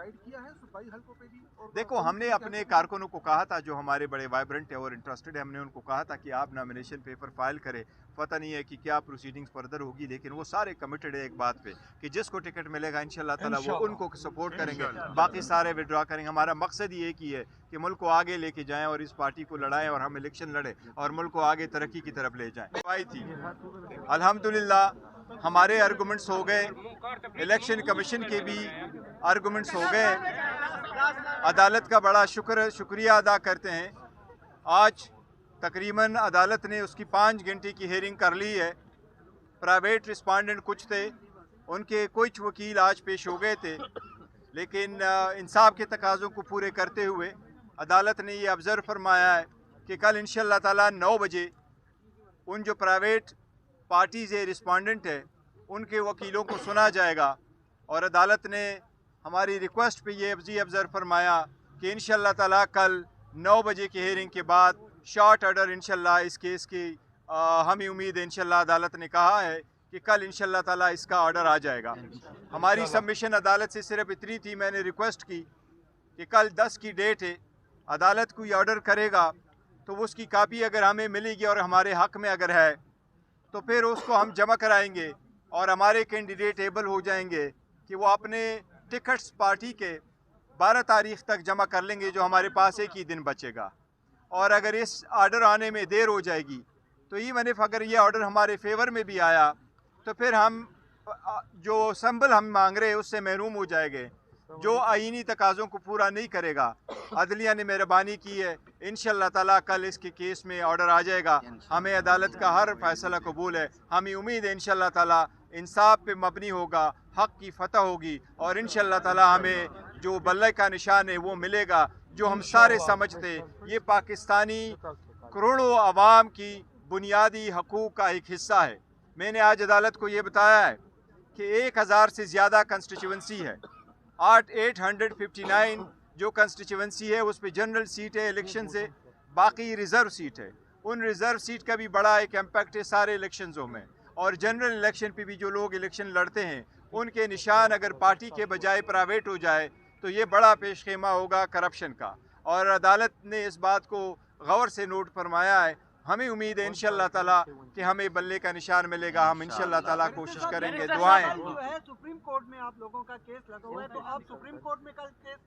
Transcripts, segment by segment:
Guide किया है सूबाई हलकों पे भी? और देखो, हमने अपने कारकुनों को कहा था जो हमारे बड़े वाइब्रेंट है और इंटरेस्टेड है, हमने उनको कहा था कि आप नॉमिनेशन पेपर फाइल करें। पता नहीं है कि क्या प्रोसीडिंग्स फर्दर होगी, लेकिन वो सारे कमिटेड है एक बात पे कि जिसको टिकट मिलेगा इंशाल्लाह ताला वो उनको सपोर्ट करेंगे, बाकी सारे विड्रॉ करेंगे। हमारा मकसद ही एक ही है कि मुल्क को आगे लेके जाएं और इस पार्टी को लड़ाएं और हम इलेक्शन लड़ें और मुल्क को आगे तरक्की की तरफ ले जाएं। आई थी अल्हम्दुलिल्लाह हमारे आर्गूमेंट्स हो गए, इलेक्शन कमीशन के भी आर्गूमेंट्स हो गए। अदालत का बड़ा शुक्रिया अदा करते हैं। आज तकरीबन अदालत ने उसकी 5 घंटे की हेयरिंग कर ली है। प्राइवेट रिस्पॉन्डेंट कुछ थे, उनके कुछ वकील आज पेश हो गए थे, लेकिन इंसाफ के तकाज़ों को पूरे करते हुए अदालत ने ये ऑब्ज़र्व फरमाया है कि कल इंशाअल्लाह ताला 9 बजे उन जो प्राइवेट पार्टीज़ है, रिस्पॉन्डेंट है, उनके वकीलों को सुना जाएगा। और अदालत ने हमारी रिक्वेस्ट पे ये ऑब्ज़र्व फरमाया कि इंशाअल्लाह ताला कल 9 बजे की हेयरिंग के बाद शॉर्ट ऑर्डर इंशाअल्लाह इस केस की हमें उम्मीद है। इंशाअल्लाह अदालत ने कहा है कि कल इंशाअल्लाह ताला इसका ऑर्डर आ जाएगा। हमारी सबमिशन अदालत से सिर्फ इतनी थी, मैंने रिक्वेस्ट की कि कल 10 की डेट है, अदालत कोई ऑर्डर करेगा तो उसकी कापी अगर हमें मिलेगी और हमारे हक़ में अगर है तो फिर उसको हम जमा कराएंगे और हमारे कैंडिडेट एबल हो जाएंगे कि वो अपने टिकट्स पार्टी के 12 तारीख तक जमा कर लेंगे, जो हमारे पास एक ही दिन बचेगा। और अगर इस ऑर्डर आने में देर हो जाएगी तो इवन इफ अगर ये ऑर्डर हमारे फेवर में भी आया तो फिर हम जो संबल हम मांग रहे हैं उससे महरूम हो जाएंगे, जो आईनी तकाज़ों को पूरा नहीं करेगा। अदलिया ने मेहरबानी की है, इंशाअल्लाह ताला कल इसके केस में ऑर्डर आ जाएगा। हमें अदालत का हर फैसला कबूल है। हमें उम्मीद है इंशाअल्लाह ताला इंसाफ पे मबनी होगा, हक़ की फतह होगी और इंशाअल्लाह ताला हमें जो बल्ले का निशान है वो मिलेगा, जो हम सारे समझते ये पाकिस्तानी करोड़ों आवाम की बुनियादी हकूक़ का एक हिस्सा है। मैंने आज अदालत को ये बताया है कि 1000 से ज़्यादा कंस्टिट्यूंसी है, 859 जो कंस्टिट्यूंसी है उस पर जनरल सीट है इलेक्शन से, बाकी रिज़र्व सीट है। उन रिज़र्व सीट का भी बड़ा एक इम्पैक्ट है सारे इलेक्शंसों में। और जनरल इलेक्शन पे भी जो लोग इलेक्शन लड़ते हैं उनके निशान अगर पार्टी के बजाय प्राइवेट हो जाए तो ये बड़ा पेशखेमा होगा करप्शन का। और अदालत ने इस बात को गौर से नोट फरमाया है। हमें उम्मीद है इंशाअल्लाह ताला कि हमें बल्ले का निशान मिलेगा। हम इंशाअल्लाह ताला कोशिश करेंगे, दुआएं। सुप्रीम कोर्ट में आप लोगों का केस लगा हुआ है, तो आप सुप्रीम कोर्ट में कल केस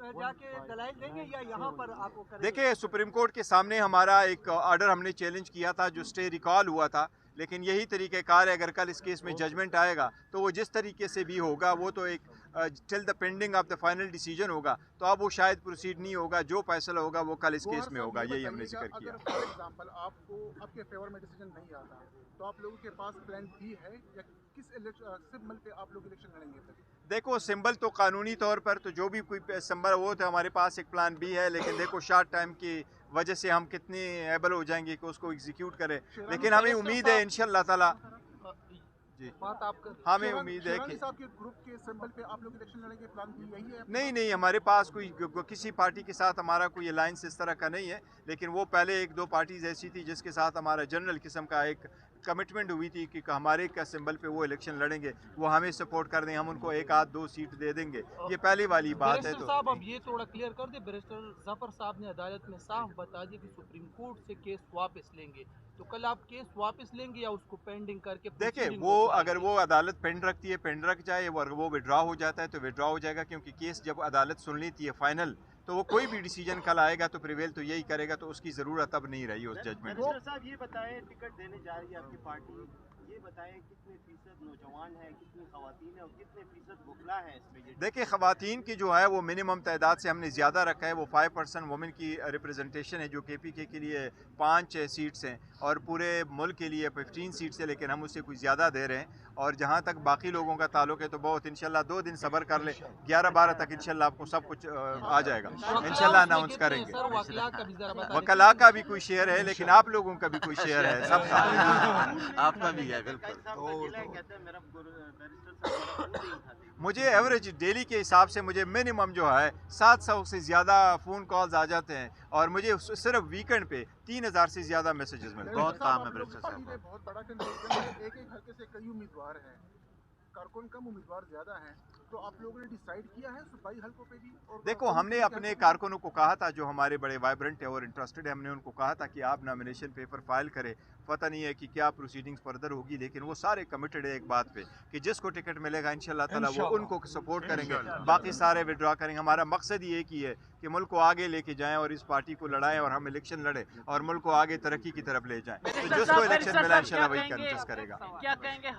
जाके दलाइल देंगे या यहाँ पर आपको करेंगे? देखिए, सुप्रीम कोर्ट के सामने हमारा एक ऑर्डर हमने चैलेंज किया था जो स्टे रिकॉल हुआ था, लेकिन यही तरीक़ेकार है। अगर कल इस केस में जजमेंट आएगा तो वो जिस तरीके से भी होगा वो तो एक till the pending of the final decision होगा, तो अब वो शायद प्रोसीड नहीं होगा। जो फैसला होगा वो कल इस केस में होगा, यही हमने जिक्र किया। फॉर एग्जांपल आपको आपके फेवर में डिसीजन नहीं आता तो आप लोगों के पास प्लान बी है या किस सिंबल पे आप लोग इलेक्शन लड़ेंगे? देखो, सिंबल तो कानूनी तौर पर तो जो भी कोई सिंबल वो तो हमारे पास एक प्लान बी है, लेकिन देखो शॉर्ट टाइम की वजह से हम कितनी एबल हो जाएंगे कि उसको एग्जीक्यूट करें। लेकिन हमें उम्मीद है इंशाअल्लाह ताला जी, हमें उम्मीद है कि ग्रुप के सिंबल पे आप लोग इलेक्शन लड़ेंगे, प्लान बी यही है? नहीं, हमारे पास कोई किसी पार्टी के साथ हमारा कोई अलायंस इस तरह का नहीं है, लेकिन वो पहले 1-2 पार्टीज ऐसी थी जिसके साथ हमारा जनरल किस्म का एक कमिटमेंट हुई थी कि हमारे का सिंबल पे वो इलेक्शन लड़ेंगे, वो हमें सपोर्ट कर दें, हम उनको 1-2 सीट दे देंगे। ये पहली वाली बात है। तो साहब अब ये थोड़ा क्लियर कर दे, बैरिस्टर जफर साहब ने अदालत में साफ बता दिया कि सुप्रीम कोर्ट से केस वापस लेंगे, तो कल आप केस वापस लेंगे या उसको पेंडिंग करके? देखिए, वो अगर वो अदालत पेंड रखती है, पेंड रख जाए, और वो विड्रॉ हो जाता है तो विड्रॉ हो जाएगा, क्योंकि केस जब अदालत सुन लेती है फाइनल तो वो कोई भी डिसीजन कल आएगा तो प्रिवेल तो यही करेगा, तो उसकी ज़रूरत अब नहीं रही उस जजमेंट की। साहब ये बताएं, टिकट देने जा रही है आपकी पार्टी, ये बताएं कितने फीसद नौजवान हैं, कितनी ख़वातीन हैं और कितने फीसद बुखला हैं इसमें? देखिए, ख़वातीन की जो है वो मिनिमम तादाद से हमने ज़्यादा रखा है। वो 5% वुमेन की रिप्रेजेंटेशन है जो KPK के लिए 5 सीट्स हैं और पूरे मुल्क के लिए 15 सीट्स है, लेकिन हम उससे कुछ ज़्यादा दे रहे हैं। और जहाँ तक बाकी लोगों का ताल्लुक है तो बहुत इंशाल्लाह 2 दिन सब्र कर ले, 11-12 तक इंशाल्लाह आपको सब कुछ आ जाएगा, इंशाल्लाह अनाउंस करेंगे। वकला का भी कोई शेयर है, लेकिन आप लोगों का भी कोई शेयर है, सबका आपका भी है। बिल्कुल। मुझे एवरेज डेली के हिसाब से मुझे मिनिमम जो है 700 से ज़्यादा फ़ोन कॉल्स आ जाते हैं और मुझे सिर्फ वीकेंड पे 3000 से ज़्यादा मैसेजेस मिलते हैं। बहुत काम है बैरिस्टर साहब। बहुत बड़ा एक हल्के से कई उम्मीदवार हैं, कारकुन कम उम्मीदवार ज़्यादा हैं। तो आप लोगों ने डिसाइड किया है सूबाई हलकों पे भी? और देखो, हमने अपने कारकुनों को कहा था जो हमारे बड़े वाइब्रेंट है और इंटरेस्टेड है, हमने उनको कहा था कि आप नॉमिनेशन पेपर फाइल करें। पता नहीं है कि क्या प्रोसीडिंग्स फर्दर होगी, लेकिन वो सारे कमिटेड है एक बात पे कि जिसको टिकट मिलेगा इंशाल्लाह ताला वो उनको सपोर्ट करेंगे, बाकी सारे विड्रॉ करेंगे। हमारा मकसद ही एक ही है कि मुल्क को आगे लेके जाएं और इस पार्टी को लड़ाएं और हम इलेक्शन लड़े और मुल्क को आगे तरक्की की तरफ ले जाएं। तो जिसको इलेक्शन मिला इंशाल्लाह वही कंटेस्ट करेगा। क्या कहेंगे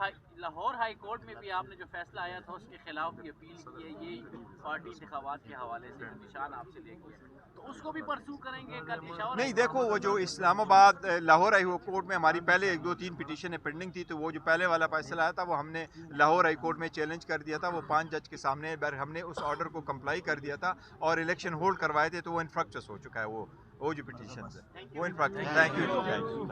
लाहौर हाई कोर्ट में भी आपने जो फैसला आया था उसके खिलाफ भी अपील की है, ये पार्टी इंतखाबात के हवाले से निशान आपसे लेके, तो उसको भी परसू करेंगे कल पेशावर? नहीं, देखो वो जो इस्लामाबाद लाहौर हाई कोर्ट में हमारी पहले 1-2-3 पिटीशन पेंडिंग थी, तो वो जो पहले वाला फैसला आया था वो हमने लाहौर हाई कोर्ट में चैलेंज कर दिया था। वो 5 जज के सामने हमने उस ऑर्डर को कंप्लाई कर दिया था और इलेक्शन होल्ड करवाए थे, तो वो इनफ्रक्चस हो चुका है। वो जो पिटीशन है वो इनफ्रक्चस। Thank you.